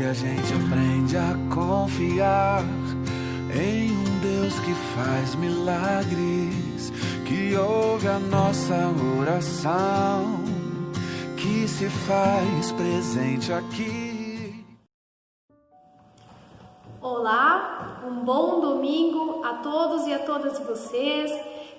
a gente aprende a confiar em um Deus que faz milagres, que ouve a nossa oração, que se faz presente aqui. Olá, um bom domingo a todos e a todas vocês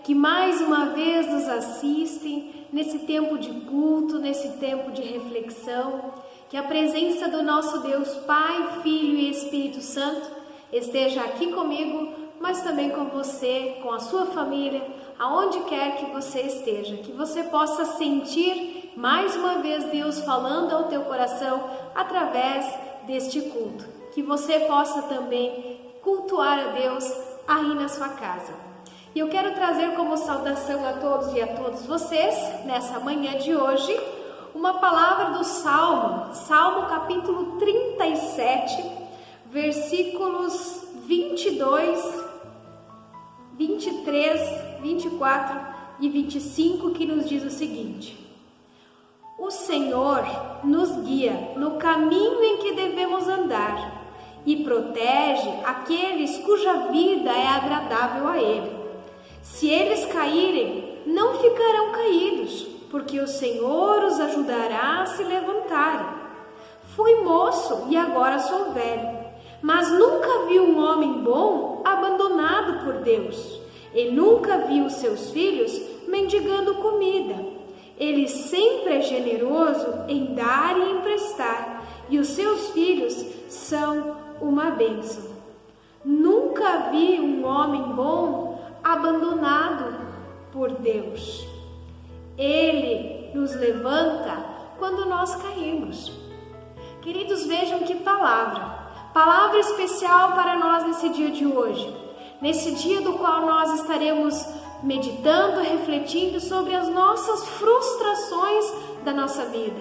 que mais uma vez nos assistem nesse tempo de culto, nesse tempo de reflexão. Que a presença do nosso Deus Pai, Filho e Espírito Santo esteja aqui comigo, mas também com você, com a sua família, aonde quer que você esteja. Que você possa sentir mais uma vez Deus falando ao teu coração através deste culto. Que você possa também cultuar a Deus aí na sua casa. E eu quero trazer como saudação a todos e a todas vocês, nessa manhã de hoje, uma palavra do Salmo capítulo 37, versículos 22, 23, 24 e 25, que nos diz o seguinte: O Senhor nos guia no caminho em que devemos andar e protege aqueles cuja vida é agradável a Ele. Se eles caírem, não ficarão caídos, porque o Senhor os ajudará a se levantarem. Fui moço e agora sou velho, mas nunca vi um homem bom abandonado por Deus, e nunca vi os seus filhos mendigando comida. Ele sempre é generoso em dar e emprestar, e os seus filhos são uma bênção. Nunca vi um homem bom abandonado por Deus. Ele nos levanta quando nós caímos. Queridos, vejam que palavra especial para nós nesse dia de hoje, nesse dia do qual nós estaremos meditando, refletindo sobre as nossas frustrações da nossa vida.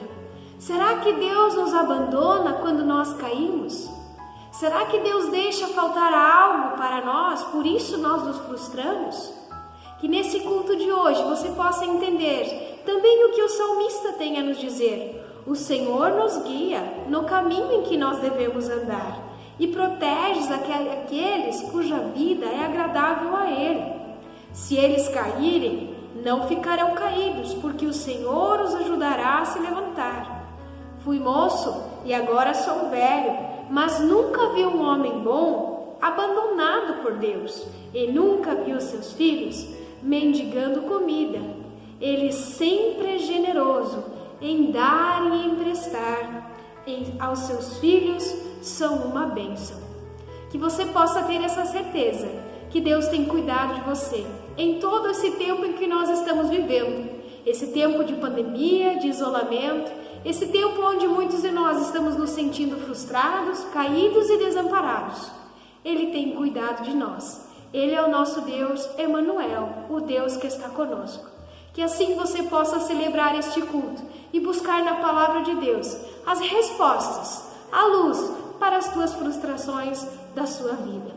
Será que Deus nos abandona quando nós caímos? Será que Deus deixa faltar algo para nós, por isso nós nos frustramos? Que nesse culto de hoje você possa entender também o que o salmista tem a nos dizer. O Senhor nos guia no caminho em que nós devemos andar e protege aqueles cuja vida é agradável a Ele. Se eles caírem, não ficarão caídos, porque o Senhor os ajudará a se levantar. Fui moço e agora sou velho, mas nunca vi um homem bom abandonado por Deus, e nunca vi os seus filhos mendigando comida. Ele sempre é generoso em dar e emprestar, aos seus filhos são uma bênção. Que você possa ter essa certeza que Deus tem cuidado de você em todo esse tempo em que nós estamos vivendo, esse tempo de pandemia, de isolamento, esse tempo onde muitos de nós estamos nos sentindo frustrados, caídos e desamparados. Ele tem cuidado de nós. Ele é o nosso Deus, Emanuel, o Deus que está conosco. Que assim você possa celebrar este culto e buscar na palavra de Deus as respostas, a luz para as tuas frustrações da sua vida.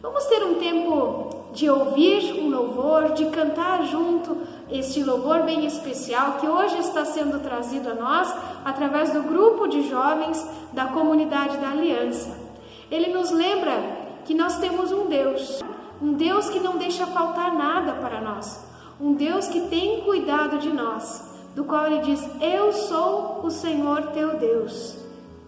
Vamos ter um tempo de ouvir um louvor, de cantar junto este louvor bem especial que hoje está sendo trazido a nós através do grupo de jovens da comunidade da Aliança. Ele nos lembra que nós temos um Deus que não deixa faltar nada para nós, um Deus que tem cuidado de nós, do qual Ele diz: Eu sou o Senhor teu Deus,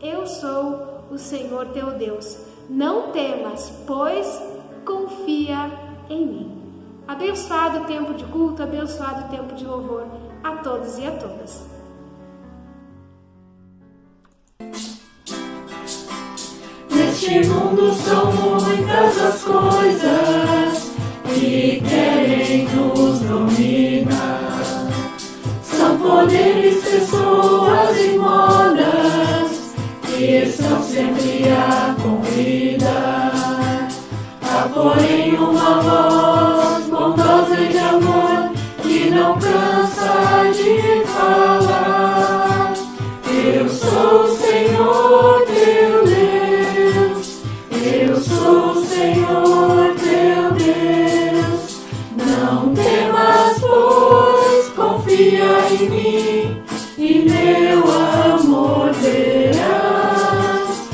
eu sou o Senhor teu Deus, não temas, pois confia em mim. Abençoado o tempo de culto, abençoado o tempo de louvor a todos e a todas. Neste mundo são muitas as coisas que querem nos dominar. São poderes, pessoas e modas que estão sempre a convidar. Há porém uma voz bondosa e de amor que não cansa de falar. Eu sou o Senhor teu Deus, eu sou o Senhor teu Deus. Não temas, pois confia em mim e meu amor verás.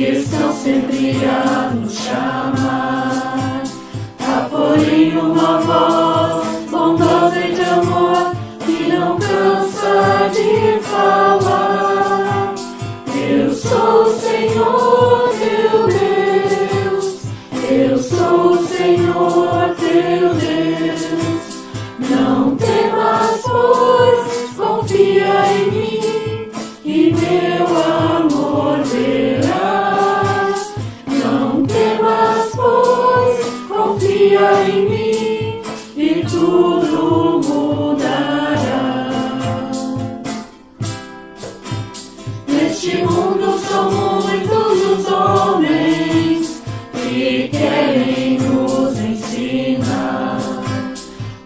estão sempre a nos chamar. Há porém uma voz bondosa e de amor que não cansa de falar. Eu sou o Senhor teu Deus, eu sou o Senhor teu Deus. Não temas, pois confia em mim e meu amor verás. Não temas, pois confia em mim e tudo mudará. Neste mundo são muitos os homens que querem nos ensinar,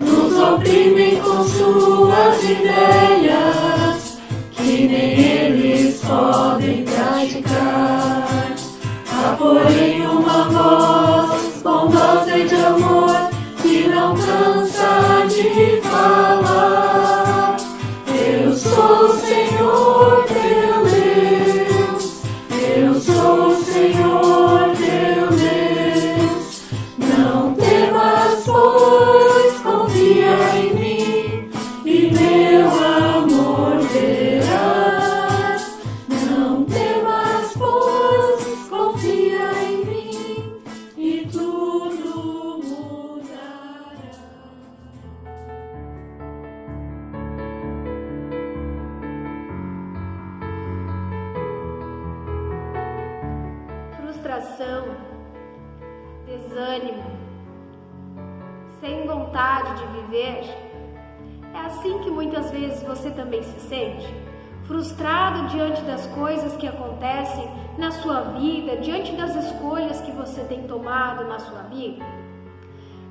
nos oprimem com suas ideias que nem eles podem praticar. Há porém uma voz bondosa e de amor que não cansa de falar. Eu sou o Senhor teu Deus, eu sou o Senhor teu Deus. Não temas, pois confia em mim e meu amor verás. Não temas, pois confia em mim e tudo mudará. Frustração, desânimo, sem vontade de viver. É assim que muitas vezes você também se sente? Frustrado diante das coisas que acontecem na sua vida, diante das escolhas que você tem tomado na sua vida?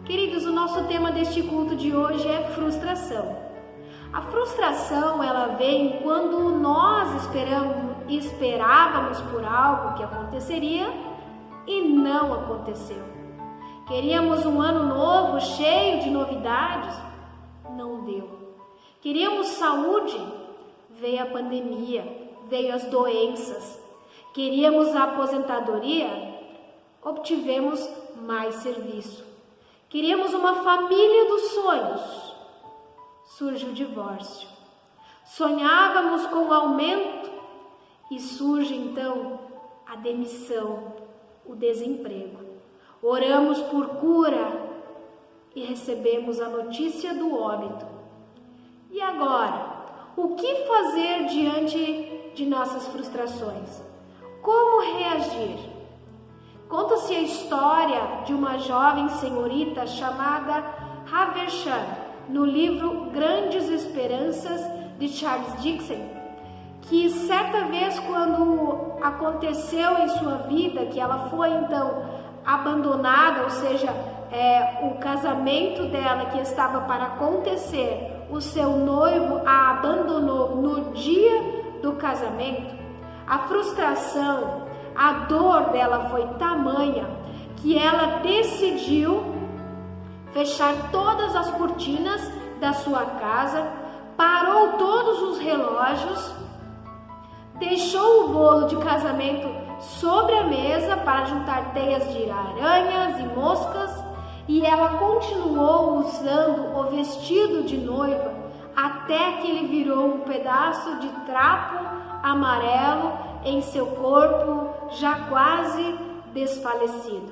Queridos, o nosso tema deste culto de hoje é frustração. A frustração, ela vem quando nós esperávamos por algo que aconteceria e não aconteceu. Queríamos um ano novo, cheio de novidades, não deu. Queríamos saúde, veio a pandemia, veio as doenças. Queríamos a aposentadoria, obtivemos mais serviço. Queríamos uma família dos sonhos, surge o divórcio. Sonhávamos com o aumento e surge então a demissão, o desemprego. Oramos por cura e recebemos a notícia do óbito. E agora, o que fazer diante de nossas frustrações? Como reagir? Conta-se a história de uma jovem senhorita chamada Haversham, no livro Grandes Esperanças, de Charles Dickens, que certa vez, quando aconteceu em sua vida, que ela foi então abandonada, ou seja, o casamento dela que estava para acontecer, o seu noivo a abandonou no dia do casamento, a frustração, a dor dela foi tamanha que ela decidiu fechar todas as cortinas da sua casa, parou todos os relógios, deixou o bolo de casamento sobre a mesa para juntar teias de aranhas e moscas, e ela continuou usando o vestido de noiva até que ele virou um pedaço de trapo amarelo em seu corpo já quase desfalecido.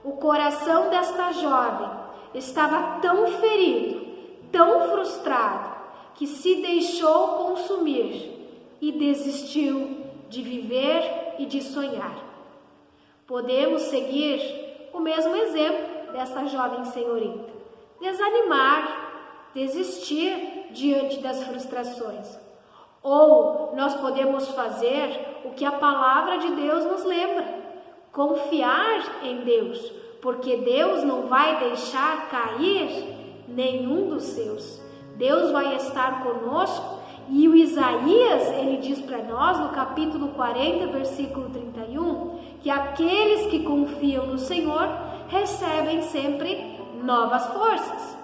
O coração desta jovem estava tão ferido, tão frustrado, que se deixou consumir e desistiu de viver e de sonhar. Podemos seguir o mesmo exemplo dessa jovem senhorita: desanimar, desistir diante das frustrações. Ou nós podemos fazer o que a palavra de Deus nos lembra: confiar em Deus, porque Deus não vai deixar cair nenhum dos seus. Deus vai estar conosco. E o Isaías, ele diz para nós no capítulo 40, versículo 31, que aqueles que confiam no Senhor recebem sempre novas forças.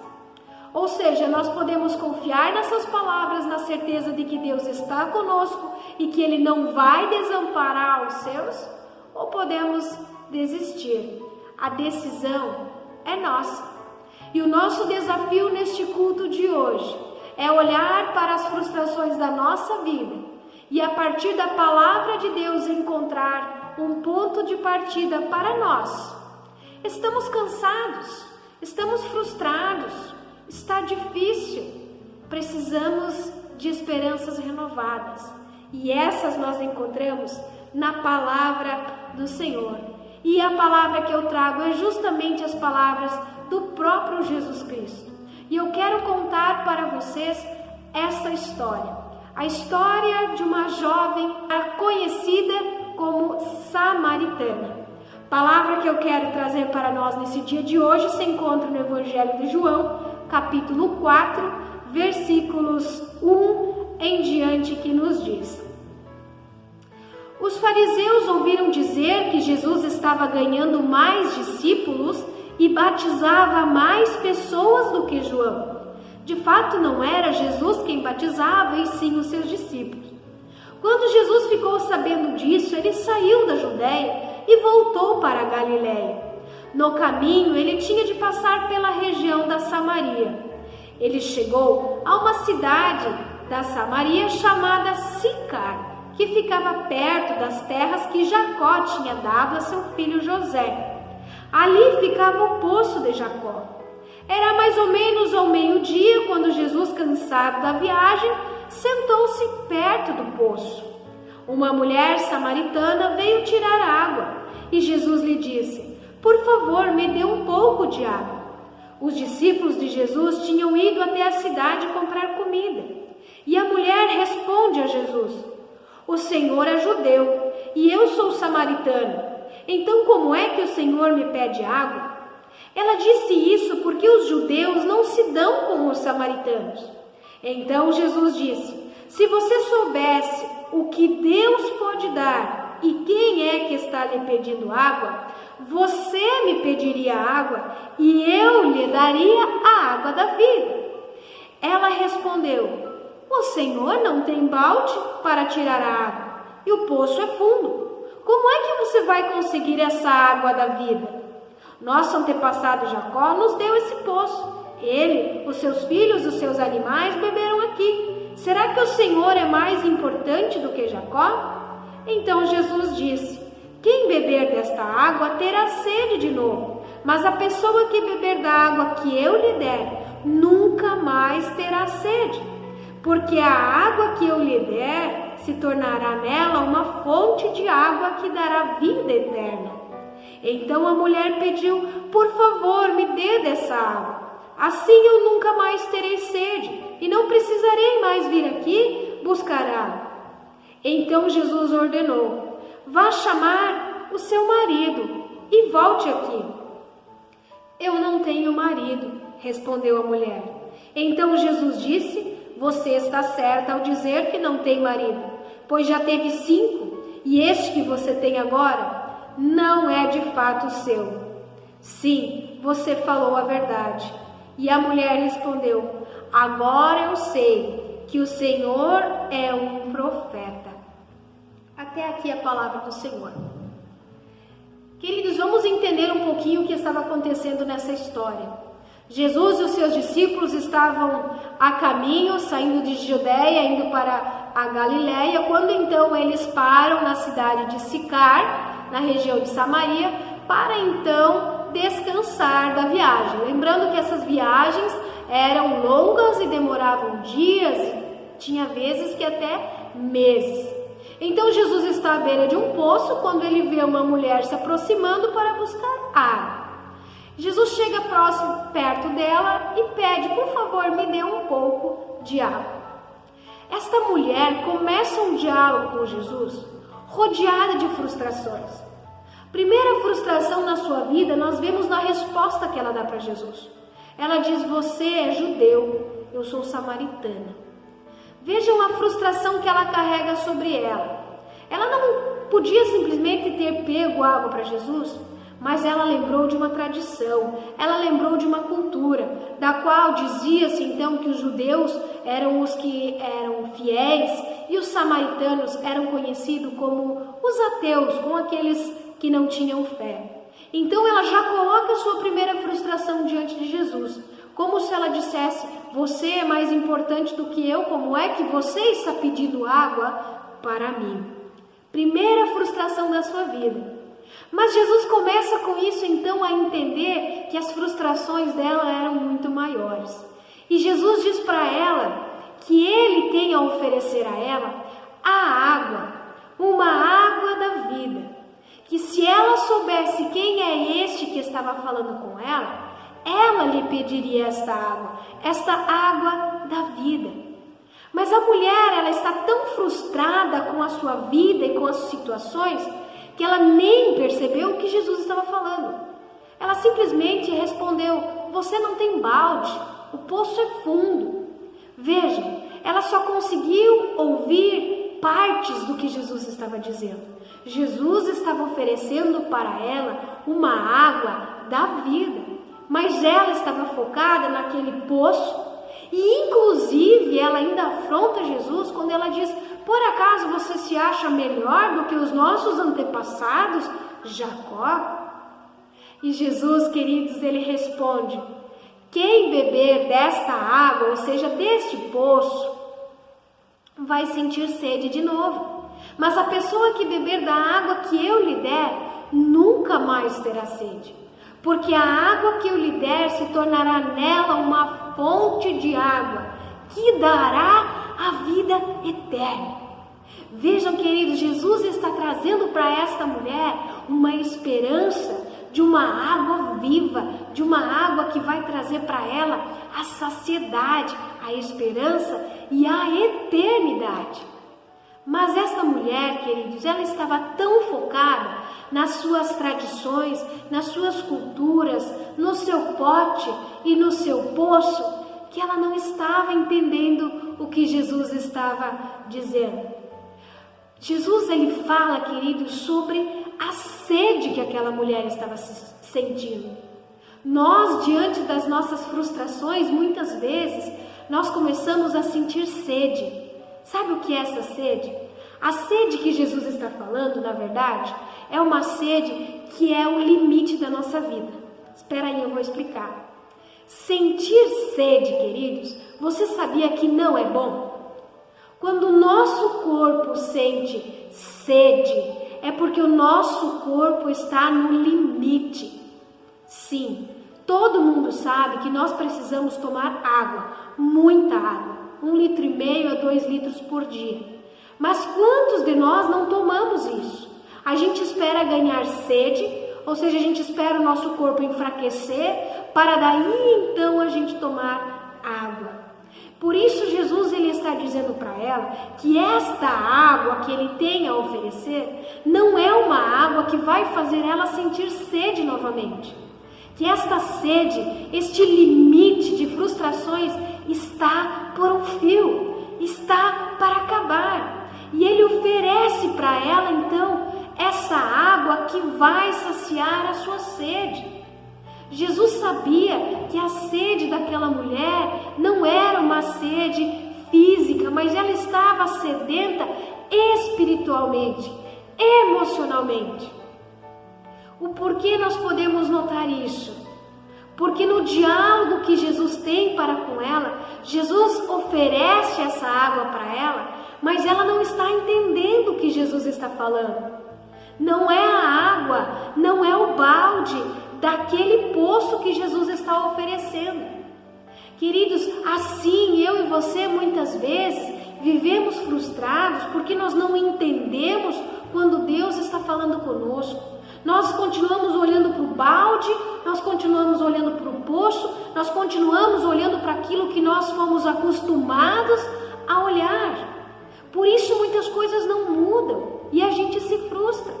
Ou seja, nós podemos confiar nessas palavras na certeza de que Deus está conosco e que Ele não vai desamparar os seus, ou podemos desistir. A decisão é nossa. E o nosso desafio neste culto de hoje é olhar para as frustrações da nossa vida e, a partir da palavra de Deus, encontrar um ponto de partida para nós. Estamos cansados, estamos frustrados, está difícil, precisamos de esperanças renovadas. E essas nós encontramos na palavra do Senhor. E a palavra que eu trago é justamente as palavras do próprio Jesus Cristo. E eu quero contar para vocês essa história. A história de uma jovem conhecida como samaritana. Palavra que eu quero trazer para nós nesse dia de hoje se encontra no Evangelho de João, capítulo 4, versículos 1 em diante, que nos diz: Os fariseus ouviram dizer que Jesus estava ganhando mais discípulos e batizava mais pessoas do que João. De fato, não era Jesus quem batizava, e sim os seus discípulos. Quando Jesus ficou sabendo disso, ele saiu da Judéia e voltou para a Galiléia. No caminho, ele tinha de passar pela região da Samaria. Ele chegou a uma cidade da Samaria chamada Sicar, que ficava perto das terras que Jacó tinha dado a seu filho José. Ali ficava o poço de Jacó. Era mais ou menos ao meio-dia quando Jesus, cansado da viagem, sentou-se perto do poço. Uma mulher samaritana veio tirar água e Jesus lhe disse: Por favor, me dê um pouco de água. Os discípulos de Jesus tinham ido até a cidade comprar comida. E a mulher responde a Jesus: O Senhor é judeu e eu sou samaritana. Então como é que o Senhor me pede água? Ela disse isso porque os judeus não se dão com os samaritanos. Então Jesus disse: Se você soubesse o que Deus pode dar e quem é que está lhe pedindo água, você me pediria água e eu lhe daria a água da vida. Ela respondeu: O Senhor não tem balde para tirar a água e o poço é fundo. Como é que você vai conseguir essa água da vida? Nosso antepassado Jacó nos deu esse poço. Ele, os seus filhos e os seus animais beberam aqui. Será que o Senhor é mais importante do que Jacó? Então Jesus disse: Quem beber desta água terá sede de novo, mas a pessoa que beber da água que eu lhe der nunca mais terá sede, porque a água que eu lhe der se tornará nela uma fonte de água que dará vida eterna. Então a mulher pediu: Por favor, me dê dessa água. Assim eu nunca mais terei sede e não precisarei mais vir aqui buscar água. Então Jesus ordenou: Vá chamar o seu marido e volte aqui. Eu não tenho marido, respondeu a mulher. Então Jesus disse: Você está certa ao dizer que não tem marido, pois já teve 5, e este que você tem agora não é de fato seu. Sim, você falou a verdade. E a mulher respondeu: Agora eu sei que o Senhor é um profeta. Até aqui a palavra do Senhor. Queridos, vamos entender um pouquinho o que estava acontecendo nessa história. Jesus e os seus discípulos estavam a caminho, saindo de Judeia, indo para a Galiléia, quando então eles param na cidade de Sicar, na região de Samaria, para então descansar da viagem. Lembrando que essas viagens eram longas e demoravam dias, tinha vezes que até meses. Então Jesus está à beira de um poço quando ele vê uma mulher se aproximando para buscar água. Jesus chega perto dela e pede: Por favor, me dê um pouco de água. Esta mulher começa um diálogo com Jesus rodeada de frustrações. Primeira frustração na sua vida nós vemos na resposta que ela dá para Jesus. Ela diz: Você é judeu, eu sou samaritana. Vejam a frustração que ela carrega sobre ela. Ela não podia simplesmente ter pego água para Jesus, mas ela lembrou de uma tradição, ela lembrou de uma cultura, da qual dizia-se então que os judeus eram os que eram fiéis e os samaritanos eram conhecidos como os ateus, como aqueles que não tinham fé. Então ela já coloca a sua primeira frustração diante de Jesus, como se ela dissesse: você é mais importante do que eu, como é que você está pedindo água para mim? Primeira frustração da sua vida. Mas Jesus começa com isso então a entender que as frustrações dela eram muito maiores. E Jesus diz para ela que ele tem a oferecer a ela a água, uma água da vida. Que se ela soubesse quem é este que estava falando com ela lhe pediria esta água da vida. Mas a mulher, ela está tão frustrada com a sua vida e com as situações que ela nem percebeu o que Jesus estava falando. Ela simplesmente respondeu: você não tem balde, o poço é fundo. Vejam, ela só conseguiu ouvir partes do que Jesus estava dizendo. Jesus estava oferecendo para ela uma água da vida, mas ela estava focada naquele poço e inclusive ela ainda afronta Jesus quando ela diz: por acaso você se acha melhor do que os nossos antepassados, Jacó? E Jesus, queridos, ele responde: quem beber desta água, ou seja, deste poço, vai sentir sede de novo. Mas a pessoa que beber da água que eu lhe der, nunca mais terá sede. Porque a água que eu lhe der se tornará nela uma fonte de água que dará a vida eterna. Vejam, queridos, Jesus está trazendo para esta mulher uma esperança de uma água viva, de uma água que vai trazer para ela a saciedade, a esperança e a eternidade. Mas essa mulher, queridos, ela estava tão focada nas suas tradições, nas suas culturas, no seu pote e no seu poço, que ela não estava entendendo o que Jesus estava dizendo. Jesus, ele fala, queridos, sobre a sede que aquela mulher estava sentindo. Nós, diante das nossas frustrações, muitas vezes, nós começamos a sentir sede. Sabe o que é essa sede? A sede que Jesus está falando, na verdade, é uma sede que é o limite da nossa vida. Espera aí, eu vou explicar. Sentir sede, queridos, você sabia que não é bom? Quando o nosso corpo sente sede, é porque o nosso corpo está no limite. Sim, todo mundo sabe que nós precisamos tomar água, muita água. 1,5 litro a 2 litros por dia. Mas quantos de nós não tomamos isso? A gente espera ganhar sede, ou seja, a gente espera o nosso corpo enfraquecer, para daí então a gente tomar água. Por isso Jesus, ele está dizendo para ela que esta água que ele tem a oferecer não é uma água que vai fazer ela sentir sede novamente. Que esta sede, este limite de frustrações está por um fio, está para acabar. E ele oferece para ela então essa água que vai saciar a sua sede. Jesus sabia que a sede daquela mulher não era uma sede física, mas ela estava sedenta espiritualmente, emocionalmente. O porquê nós podemos notar isso? Porque no diálogo que Jesus tem para com ela, Jesus oferece essa água para ela, mas ela não está entendendo o que Jesus está falando. Não é a água, não é o balde daquele poço que Jesus está oferecendo. Queridos, assim eu e você muitas vezes vivemos frustrados porque nós não entendemos quando Deus está falando conosco. Nós continuamos olhando para o balde, nós continuamos olhando para o poço, nós continuamos olhando para aquilo que nós fomos acostumados a olhar. Por isso muitas coisas não mudam e a gente se frustra.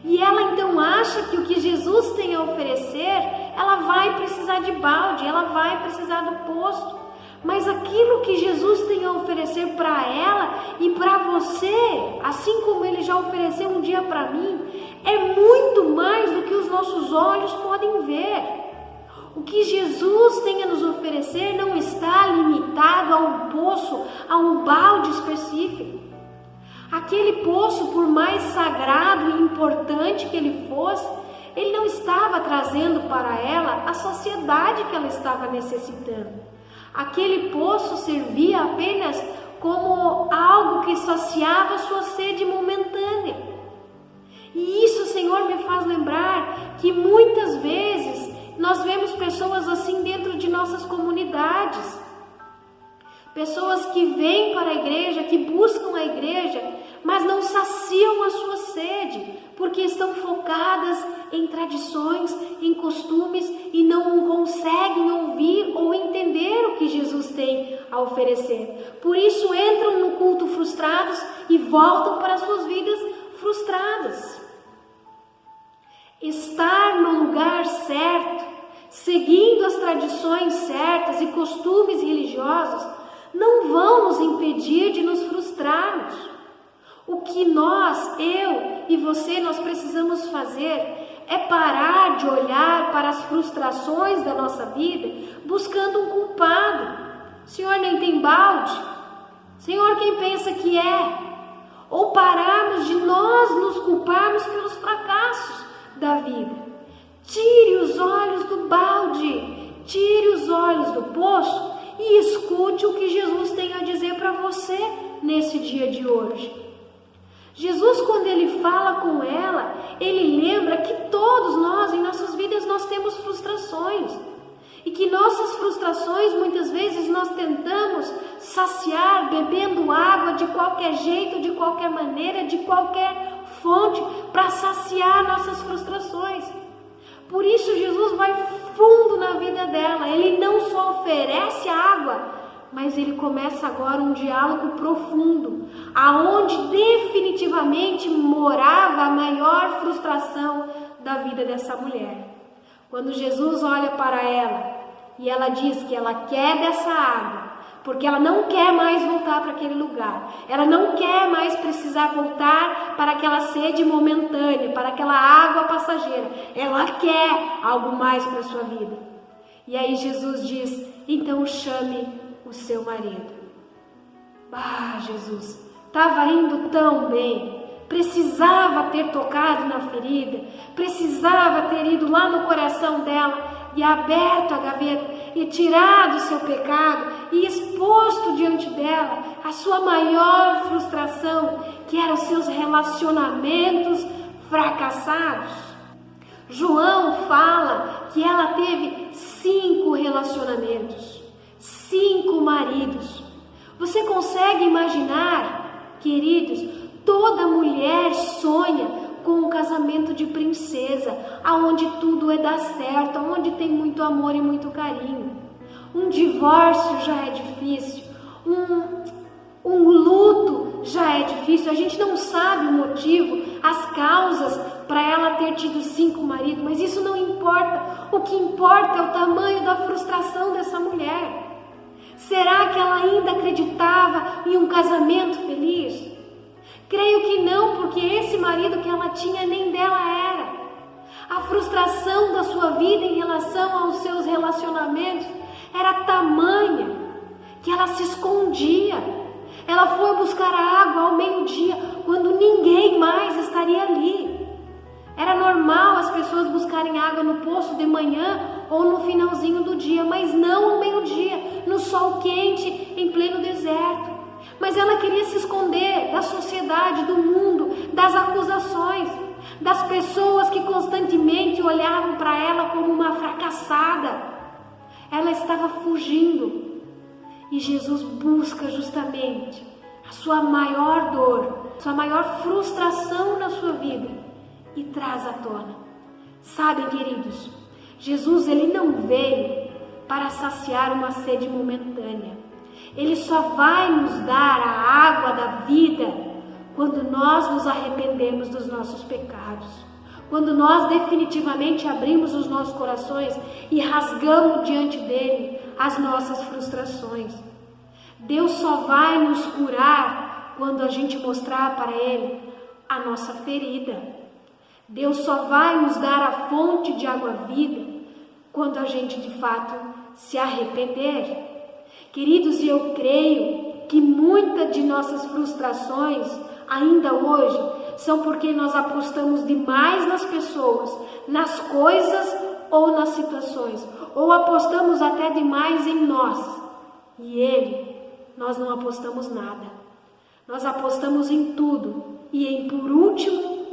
E ela então acha que o que Jesus tem a oferecer, ela vai precisar de balde, ela vai precisar do poço. Mas aquilo que Jesus tem a oferecer para ela e para você, assim como ele já ofereceu um dia para mim, é muito mais do que os nossos olhos podem ver. O que Jesus tem a nos oferecer não está limitado a um poço, a um balde específico. Aquele poço, por mais sagrado e importante que ele fosse, ele não estava trazendo para ela a sociedade que ela estava necessitando. Aquele poço servia apenas como algo que saciava sua sede momentânea. E isso, Senhor, me faz lembrar que muitas vezes nós vemos pessoas assim dentro de nossas comunidades. Pessoas que vêm para a igreja, que buscam a igreja, mas não saciam a sua sede, porque estão focadas em tradições, em costumes e não conseguem ouvir ou entender o que Jesus tem a oferecer. Por isso entram no culto frustrados e voltam para suas vidas frustradas. Estar no lugar certo, seguindo as tradições certas e costumes religiosos, não vão nos impedir de nos frustrarmos. O que nós, eu e você, nós precisamos fazer é parar de olhar para as frustrações da nossa vida buscando um culpado. Senhor, nem tem balde? Senhor, quem pensa que é? Ou pararmos de nós nos culparmos pelos fracassos da vida. Tire os olhos do balde, tire os olhos do poço e escute o que Jesus tem a dizer para você nesse dia de hoje. Jesus, quando ele fala com ela, ele lembra que todos nós, em nossas vidas, nós temos frustrações. E que nossas frustrações, muitas vezes, nós tentamos saciar bebendo água de qualquer jeito, de qualquer maneira, de qualquer fonte, para saciar nossas frustrações. Por isso, Jesus vai fundo na vida dela. Ele não só oferece água, mas ele começa agora um diálogo profundo, aonde definitivamente morava a maior frustração da vida dessa mulher. Quando Jesus olha para ela e ela diz que ela quer dessa água, porque ela não quer mais voltar para aquele lugar, ela não quer mais precisar voltar para aquela sede momentânea, para aquela água passageira, ela quer algo mais para a sua vida. E aí Jesus diz, então chame o seu marido. Jesus, estava indo tão bem, precisava ter tocado na ferida, precisava ter ido lá no coração dela e aberto a gaveta e tirado o seu pecado e exposto diante dela a sua maior frustração, que eram os seus relacionamentos fracassados. João fala que ela teve 5 relacionamentos, 5 maridos. Você consegue imaginar, queridos, toda mulher sonha com um casamento de princesa, aonde tudo dar certo, aonde tem muito amor e muito carinho. Um divórcio já é difícil, um luto já é difícil, a gente não sabe o motivo, as causas para ela ter tido 5 maridos, mas isso não importa. O que importa é o tamanho da frustração dessa mulher. Será que ela ainda acreditava em um casamento feliz? Creio que não, porque esse marido que ela tinha nem dela era. A frustração da sua vida em relação aos seus relacionamentos era tamanha que ela se escondia. Ela foi buscar a água ao meio-dia, quando ninguém mais estaria ali. Era normal as pessoas buscarem água no poço de manhã ou no finalzinho do dia, mas não ao meio-dia, no sol quente, em pleno deserto. Mas ela queria se esconder da sociedade, do mundo, das acusações, das pessoas que constantemente olhavam para ela como uma fracassada. Ela estava fugindo. E Jesus busca justamente a sua maior dor, sua maior frustração na sua vida e traz à tona. Sabem, queridos, Jesus ele não veio para saciar uma sede momentânea. Ele só vai nos dar a água da vida quando nós nos arrependemos dos nossos pecados. Quando nós definitivamente abrimos os nossos corações e rasgamos diante dele as nossas frustrações. Deus só vai nos curar quando a gente mostrar para ele a nossa ferida. Deus só vai nos dar a fonte de água-vida quando a gente de fato se arrepender. Queridos, eu creio que muitas de nossas frustrações, ainda hoje são porque nós apostamos demais nas pessoas, nas coisas ou nas situações, ou apostamos até demais em nós. E nós não apostamos nada. Nós apostamos em tudo e por último,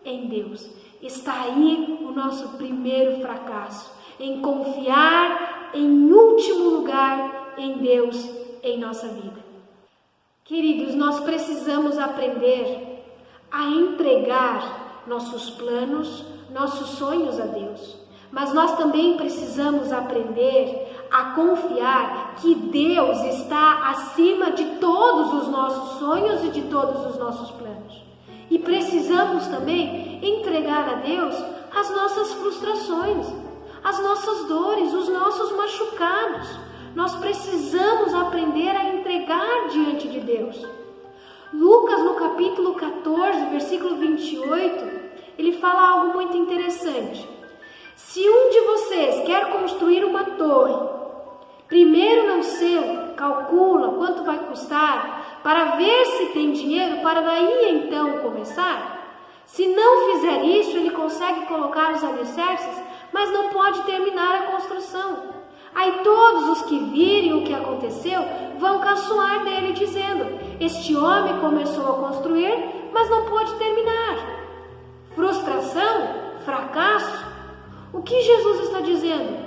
em Deus. Está aí o nosso primeiro fracasso, em confiar em último lugar em Deus em nossa vida. Queridos, nós precisamos aprender a entregar nossos planos, nossos sonhos a Deus. Mas nós também precisamos aprender a confiar que Deus está acima de todos os nossos sonhos e de todos os nossos planos. E precisamos também entregar a Deus as nossas frustrações, as nossas dores, os nossos machucados. Nós precisamos aprender a entregar diante de Deus. Lucas, no capítulo 14, versículo 28, ele fala algo muito interessante. Se um de vocês quer construir uma torre, primeiro não senta, calcula quanto vai custar, para ver se tem dinheiro para daí então começar. Se não fizer isso, ele consegue colocar os alicerces, mas não pode terminar a construção. Aí todos os que virem o que aconteceu vão caçoar dele, dizendo: este homem começou a construir, mas não pôde terminar. Frustração? Fracasso? O que Jesus está dizendo?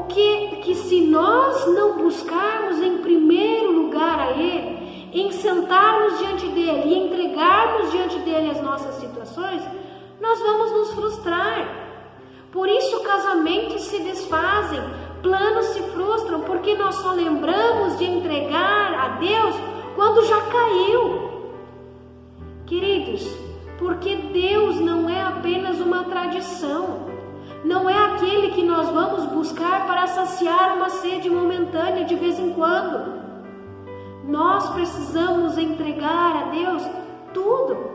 Que se nós não buscarmos em primeiro lugar a Ele, em sentarmos diante dEle e entregarmos diante dEle as nossas situações, nós vamos nos frustrar. Por isso casamentos se desfazem, planos se frustram, porque nós só lembramos de entregar a Deus quando já caiu. Queridos, porque Deus não é apenas uma tradição, não é aquele que nós vamos buscar para saciar uma sede momentânea de vez em quando. Nós precisamos entregar a Deus tudo.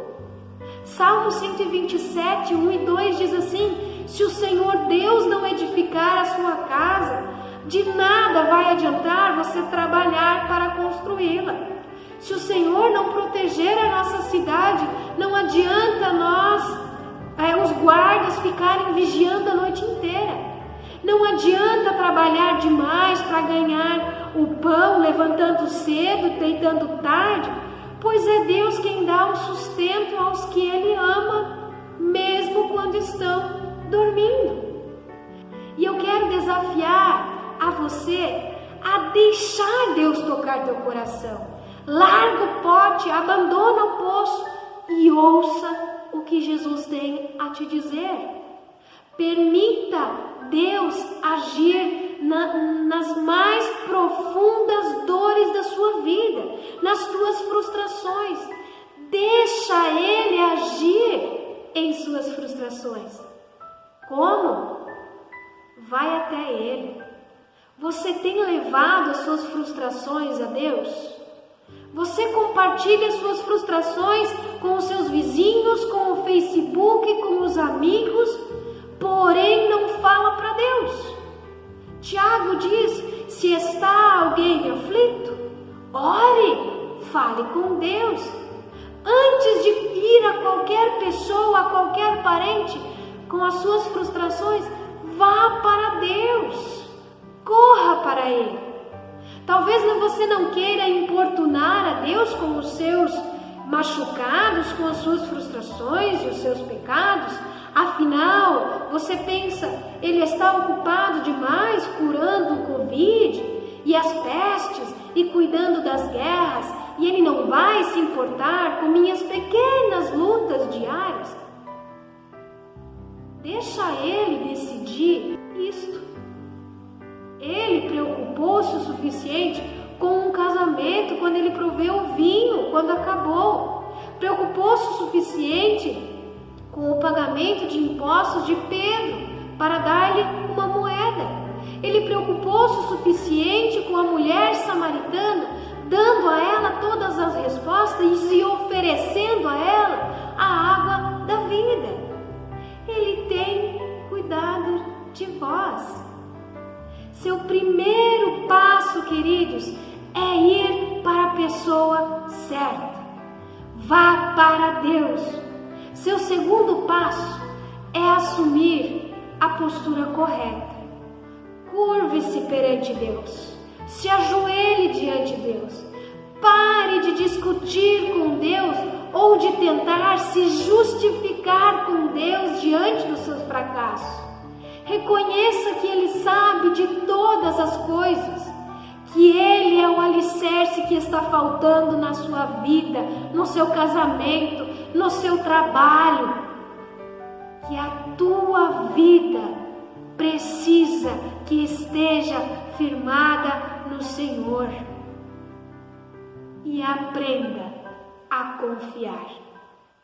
Salmo 127, 1 e 2 diz assim: se o Senhor Deus não edificar a sua casa, de nada vai adiantar você trabalhar para construí-la. Se o Senhor não proteger a nossa cidade, não adianta os guardas ficarem vigiando a noite inteira. Não adianta trabalhar demais para ganhar o pão, levantando cedo, deitando tarde, pois é Deus quem dá o sustento aos que Ele ama, mesmo quando estão dormindo. E eu quero desafiar a você a deixar Deus tocar teu coração. Larga o pote, abandona o poço e ouça o que Jesus tem a te dizer. Permita Deus agir nas mais profundas dores da sua vida, nas tuas frustrações. Deixa Ele agir em suas frustrações. Como? Vai até Ele. Você tem levado as suas frustrações a Deus? Você compartilha suas frustrações com os seus vizinhos, com o Facebook, com os amigos, porém não fala para Deus. Tiago diz: se está alguém aflito, ore, fale com Deus. Antes de ir a qualquer pessoa, a qualquer parente, com as suas frustrações, vá para Deus, corra para Ele. Talvez você não queira importunar a Deus com os seus machucados, com as suas frustrações e os seus pecados. Afinal, você pensa, Ele está ocupado demais curando o Covid e as pestes e cuidando das guerras, e Ele não vai se importar com minhas pequenas lutas diárias. Deixa Ele decidir isto. Ele preocupou-se o suficiente com um casamento quando Ele proveu o vinho, quando acabou. Preocupou-se o suficiente com o pagamento de impostos de Pedro para dar-lhe uma moeda. Ele preocupou-se o suficiente com a mulher samaritana, dando a ela todas as respostas e oferecendo a ela a água da vida. Ele tem cuidado de vós. Seu primeiro passo, queridos, é ir para a pessoa certa. Vá para Deus. Seu segundo passo é assumir a postura correta. Curve-se perante Deus. Se ajoelhe diante de Deus. Pare de discutir com Deus ou de tentar se justificar com Deus diante dos seus fracassos. Reconheça que Ele sabe de todas as coisas, que Ele é o alicerce que está faltando na sua vida, no seu casamento, no seu trabalho, que a tua vida precisa que esteja firmada no Senhor. E aprenda a confiar,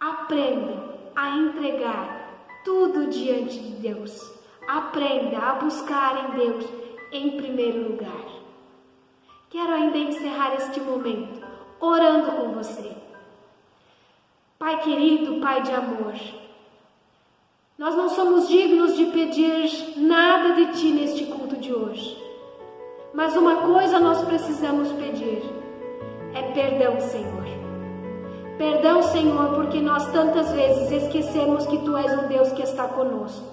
aprenda a entregar tudo diante de Deus. Aprenda a buscar em Deus em primeiro lugar. Quero ainda encerrar este momento orando com você. Pai querido, Pai de amor, nós não somos dignos de pedir nada de Ti neste culto de hoje. Mas uma coisa nós precisamos pedir, é perdão, Senhor. Perdão, Senhor, porque nós tantas vezes esquecemos que Tu és um Deus que está conosco.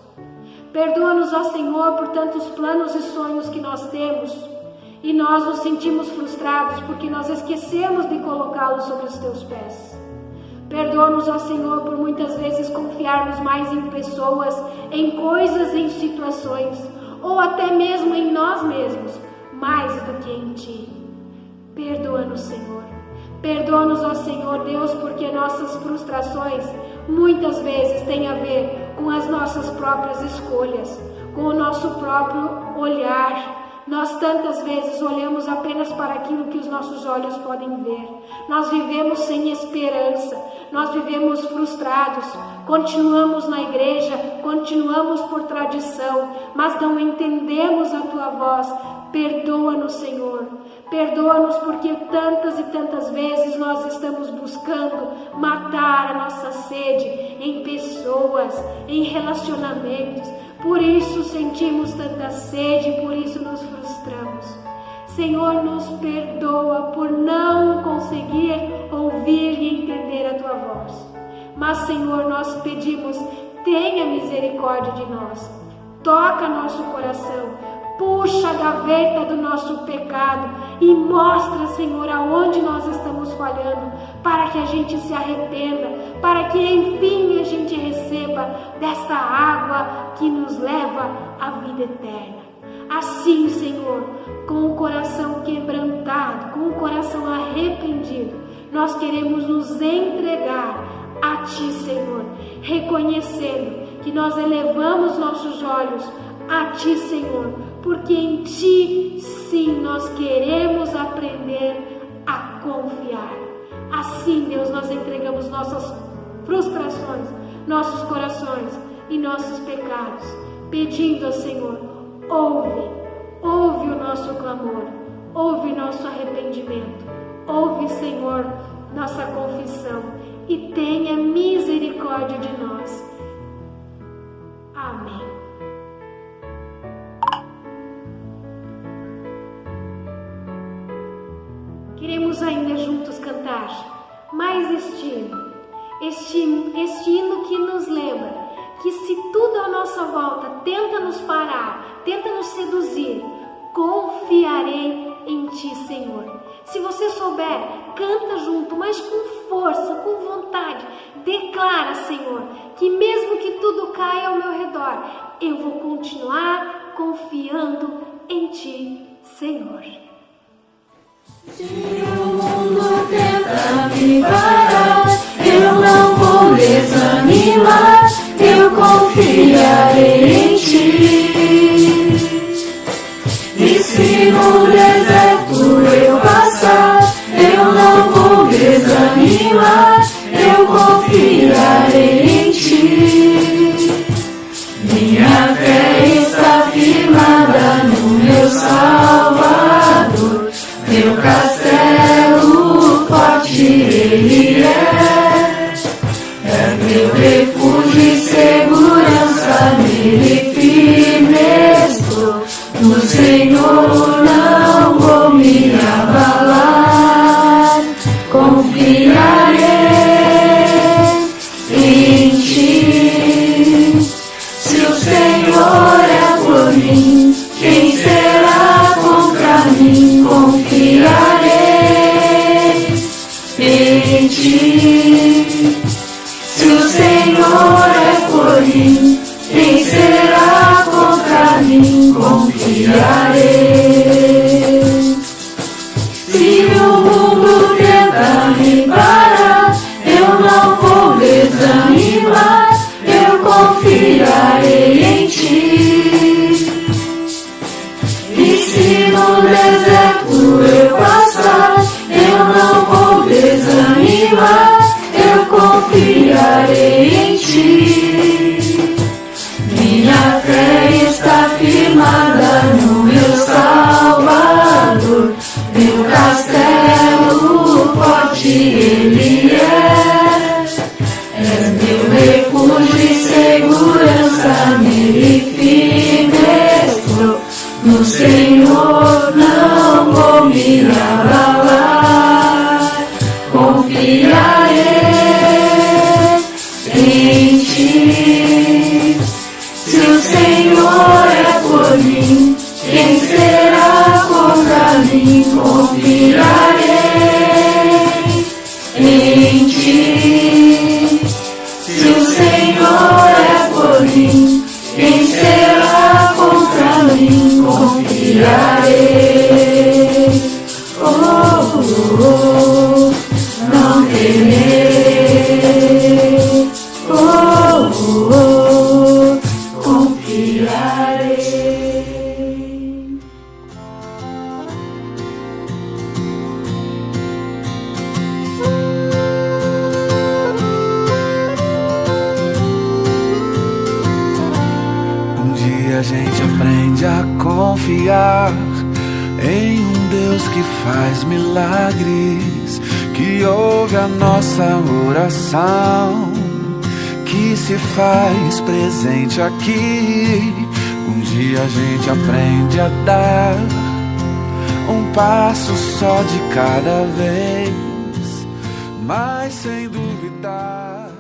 Perdoa-nos, ó Senhor, por tantos planos e sonhos que nós temos e nós nos sentimos frustrados porque nós esquecemos de colocá-los sobre os Teus pés. Perdoa-nos, ó Senhor, por muitas vezes confiarmos mais em pessoas, em coisas, em situações, ou até mesmo em nós mesmos, mais do que em Ti. Perdoa-nos, Senhor. Perdoa-nos, ó Senhor Deus, porque nossas frustrações muitas vezes têm a ver com as nossas próprias escolhas, com o nosso próprio olhar. Nós tantas vezes olhamos apenas para aquilo que os nossos olhos podem ver. Nós vivemos sem esperança, nós vivemos frustrados, continuamos na igreja, continuamos por tradição, mas não entendemos a Tua voz. Perdoa-nos, Senhor. Perdoa-nos porque tantas e tantas vezes nós estamos buscando matar a nossa sede em pessoas, em relacionamentos. Por isso sentimos tanta sede, por isso nos frustramos. Senhor, nos perdoa por não conseguir ouvir e entender a Tua voz. Mas, Senhor, nós pedimos, tenha misericórdia de nós. Toca nosso coração. Puxa a gaveta do nosso pecado e mostra, Senhor, aonde nós estamos falhando, para que a gente se arrependa, para que enfim a gente receba desta água que nos leva à vida eterna. Assim, Senhor, com o coração quebrantado, com o coração arrependido, nós queremos nos entregar a Ti, Senhor, reconhecendo que nós elevamos nossos olhos a Ti, Senhor, porque em Ti, sim, nós queremos aprender a confiar. Assim, Deus, nós entregamos nossas frustrações, nossos corações e nossos pecados, pedindo ao Senhor, ouve o nosso clamor, ouve nosso arrependimento, ouve, Senhor, nossa confissão e tenha misericórdia de nós. Amém. Queremos ainda juntos cantar mais este hino que nos lembra que se tudo à nossa volta tenta nos parar, tenta nos seduzir, confiarei em Ti, Senhor. Se você souber, canta junto, mas com força, com vontade. Declara, Senhor, que mesmo que tudo caia ao meu redor, eu vou continuar confiando em Ti, Senhor. Se o mundo tenta me parar, eu não vou desanimar, eu confiarei em Ti. E se no deserto eu passar, eu não vou desanimar, eu confiarei em Ti. Minha fé está firmada no meu Salvador, meu castelo forte Ele é meu refúgio e segurança, nele firme estou, no Senhor não vou me abalar, confiarei se no deserto eu passar, eu não vou desanimar, eu confiarei em ti. Minha fé está firmada no meu Salvador, meu castelo forte Ele é. És meu refúgio e segurança, nele firme estou. No Senhor não vou me abalar, confiarei em ti. Se o Senhor é por mim, quem será contra mim? Confiarei em ti. Se o Senhor é por mim, quem será contra mim? Confiarei. Oh, oh, oh, não temerei. Oh, oh, oh, confiarei. Um dia a gente aprende a confiar em um Deus que faz milagres, que ouve a nossa oração, que se faz presente aqui. Um dia a gente aprende a dar um passo só de cada vez, mas sem duvidar.